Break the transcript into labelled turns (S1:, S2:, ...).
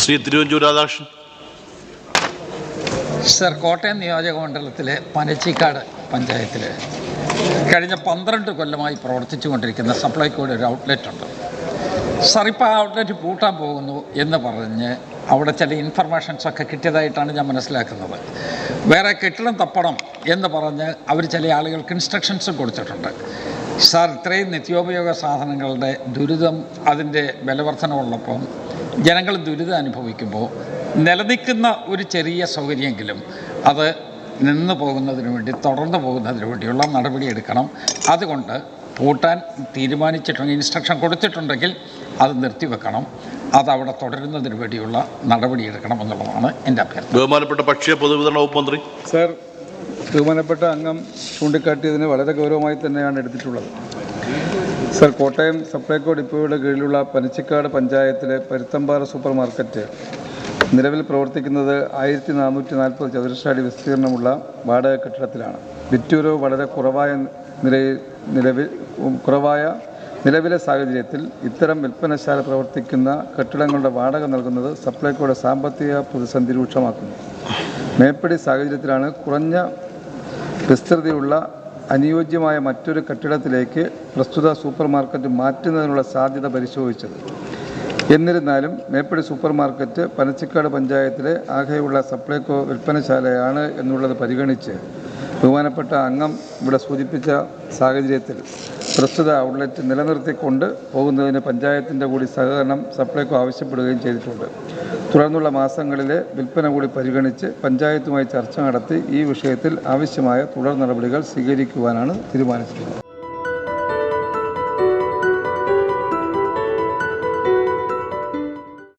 S1: Shri Thiruvanchoor Radhakrishnan.
S2: Sir, Kottayam നിയോജക മണ്ഡലത്തിലെ പനച്ചിക്കാട് പഞ്ചായത്തിൽ കഴിഞ്ഞ 12 കൊല്ലമായി പ്രവർത്തിച്ചു കൊണ്ടിരിക്കുന്ന സപ്ലൈകോയുടെ ഒരു ഔട്ട്ലെറ്റ് ഉണ്ട്. സർ, ഇപ്പോൾ ആ ഔട്ട്ലെറ്റ് പൂട്ടാൻ പോകുന്നു എന്ന് പറഞ്ഞ് അവിടെ ചില ഇൻഫർമേഷൻസൊക്കെ കിട്ടിയതായിട്ടാണ് ഞാൻ മനസ്സിലാക്കുന്നത്. വേറെ കെട്ടിടം തപ്പണം എന്ന് പറഞ്ഞ് അവർ ചില ആളുകൾക്ക് ഇൻസ്ട്രക്ഷൻസും കൊടുത്തിട്ടുണ്ട്. സാർ, ഇത്രയും നിത്യോപയോഗ സാധനങ്ങളുടെ ദുരിതം, അതിൻ്റെ വിലവർധനമുള്ളപ്പം ജനങ്ങൾ ദുരിതം അനുഭവിക്കുമ്പോൾ നിലനിൽക്കുന്ന ഒരു ചെറിയ സൗകര്യമെങ്കിലും അത് നിന്ന് പോകുന്നതിന് വേണ്ടി, തുടർന്ന് പോകുന്നതിന് വേണ്ടിയുള്ള നടപടിയെടുക്കണം. അതുകൊണ്ട് പൂട്ടാൻ തീരുമാനിച്ചിട്ടുണ്ടെങ്കിൽ, ഇൻസ്ട്രക്ഷൻ കൊടുത്തിട്ടുണ്ടെങ്കിൽ അത് നിർത്തിവെക്കണം. അതവിടെ തുടരുന്നതിന് വേണ്ടിയുള്ള നടപടിയെടുക്കണം എന്നുള്ളതാണ് എൻ്റെ അഭ്യർത്ഥന.
S1: ബഹുമാനപ്പെട്ട ഭക്ഷ്യ പൊതുവിതരണ വകുപ്പ് മന്ത്രി.
S3: സർ, ബഹുമാനപ്പെട്ട അംഗം ചൂണ്ടിക്കാട്ടിയതിന് വളരെ ഗൗരവമായി തന്നെയാണ് എടുത്തിട്ടുള്ളത്. സർ, കോട്ടയം സപ്ലൈകോ ഡിപ്പോയുടെ കീഴിലുള്ള പനച്ചിക്കാട് പഞ്ചായത്തിലെ പരുത്തമ്പാറ സൂപ്പർ മാർക്കറ്റ് നിലവിൽ പ്രവർത്തിക്കുന്നത് 1440 ചതുരശ്ര അടി വിസ്തീർണമുള്ള വാടക കെട്ടിടത്തിലാണ്. വിറ്റുവരവ് വളരെ കുറവായ നിലവിലെ സാഹചര്യത്തിൽ ഇത്തരം വിൽപ്പനശാല പ്രവർത്തിക്കുന്ന കെട്ടിടങ്ങളുടെ വാടക നൽകുന്നത് സപ്ലൈകോയുടെ സാമ്പത്തിക പ്രതിസന്ധി രൂക്ഷമാക്കുന്നു. മേപ്പടി സാഹചര്യത്തിലാണ് കുറഞ്ഞ വിസ്തൃതിയുള്ള അനുയോജ്യമായ മറ്റൊരു കെട്ടിടത്തിലേക്ക് പ്രസ്തുത സൂപ്പർ മാർക്കറ്റ് മാറ്റുന്നതിനുള്ള സാധ്യത പരിശോധിച്ചത്. എന്നിരുന്നാലും മേപ്പടി സൂപ്പർ മാർക്കറ്റ് പനച്ചിക്കാട് പഞ്ചായത്തിലെ ആകെയുള്ള സപ്ലൈകോ വിൽപ്പനശാലയാണ് എന്നുള്ളത് പരിഗണിച്ച് ബഹുമാനപ്പെട്ട അംഗം ഇവിടെ സൂചിപ്പിച്ച സാഹചര്യത്തിൽ പ്രസ്തുത ഔട്ട്ലെറ്റ് നിലനിർത്തിക്കൊണ്ട് പോകുന്നതിന് പഞ്ചായത്തിൻ്റെ കൂടി സഹകരണം സപ്ലൈകോ ആവശ്യപ്പെടുകയും ചെയ്തിട്ടുണ്ട്. തുടർന്നുള്ള മാസങ്ങളിലെ വിൽപ്പന കൂടി പരിഗണിച്ച് പഞ്ചായത്തുമായി ചർച്ച നടത്തി ഈ വിഷയത്തിൽ ആവശ്യമായ തുടർ നടപടികൾ സ്വീകരിക്കുവാനാണ് തീരുമാനിച്ചിട്ടുള്ളത്.